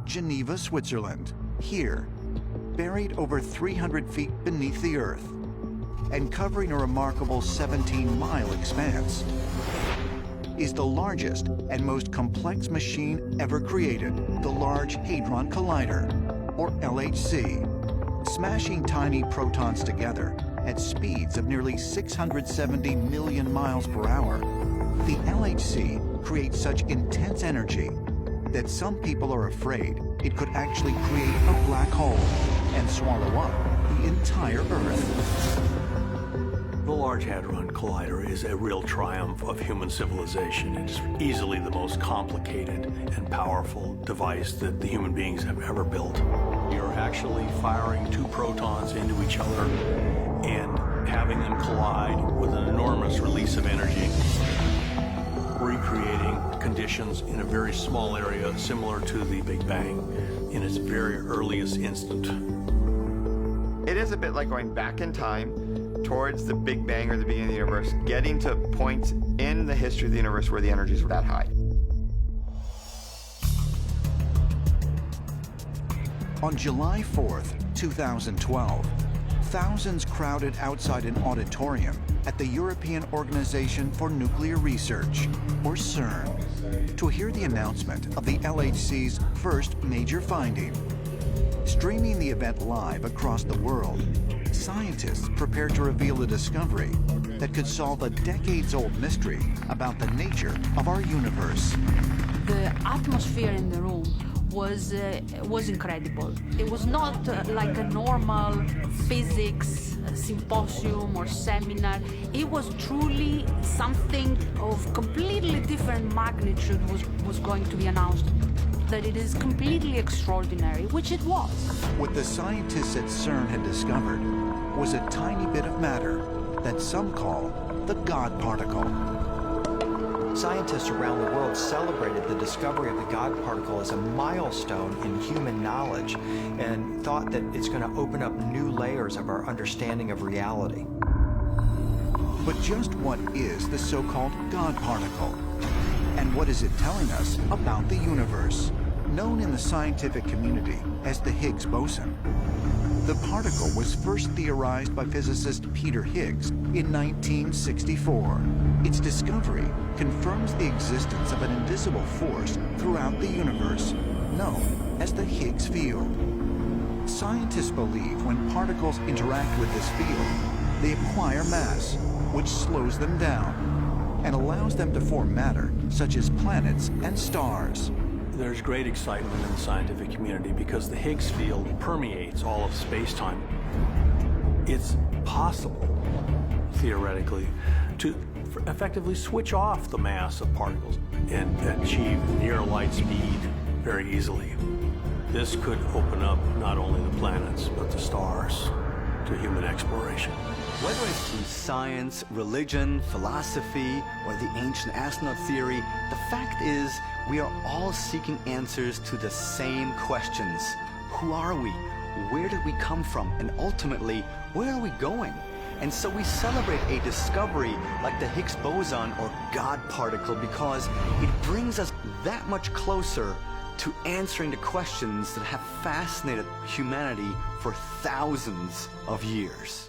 Geneva, Switzerland. Here, buried over 300 feet beneath the Earth and covering a remarkable 17-mile expanse, is the largest and most complex machine ever created, the Large Hadron Collider, or LHC, smashing tiny protons together at speeds of nearly 670 million miles per hour. The LHC creates such intense energy that some people are afraid it could actually create a black hole and swallow up the entire Earth. The Large Hadron Collider is a real triumph of human civilization. It's easily the most complicated and powerful device that the human beings have ever built. You're actually firing two protons into each other and having them collide with an enormous release of energy, recreating conditions in a very small area similar to the Big Bang in its very earliest instant. It is a bit like going back in time towards the Big Bang or the beginning of the universe, getting to points in the history of the universe where the energies were that high. On July 4th, 2012, thousands crowded outside an auditorium at the European Organization for Nuclear Research, or Cern, to hear the announcement of the LHC's first major finding. Streaming the event live across the world, scientists prepared to reveal a discovery that could solve a decades-old mystery about the nature of our universe. The atmosphere in the room was incredible. It was not like a normal physics symposium or seminar. It was truly something of completely different magnitude was going to be announced. That it is completely extraordinary, which it was. What the scientists at CERN had discovered was a tiny bit of matter that some call the God particle. Scientists around the world celebrated the discovery of the God particle as a milestone in human knowledge and thought that it's going to open up new layers of our understanding of reality. But just what is the so-called God particle? And what is it telling us about the universe? Known in the scientific community as the Higgs boson, the particle was first theorized by physicist Peter Higgs in 1964. Its discovery confirms the existence of an invisible force throughout the universe, known as the Higgs field. Scientists believe when particles interact with this field, they acquire mass, which slows them down and allows them to form matter, such as planets and stars. There's great excitement in the scientific community because the Higgs field permeates all of space-time. It's possible, theoretically, to effectively switch off the mass of particles and achieve near light speed very easily. This could open up not only the planets, but the stars to human exploration. Whether it's through science, religion, philosophy, or the ancient astronaut theory, the fact is we are all seeking answers to the same questions. Who are we? Where did we come from? And ultimately, where are we going? And so we celebrate a discovery like the Higgs boson or God particle because it brings us that much closer to answering the questions that have fascinated humanity for thousands of years.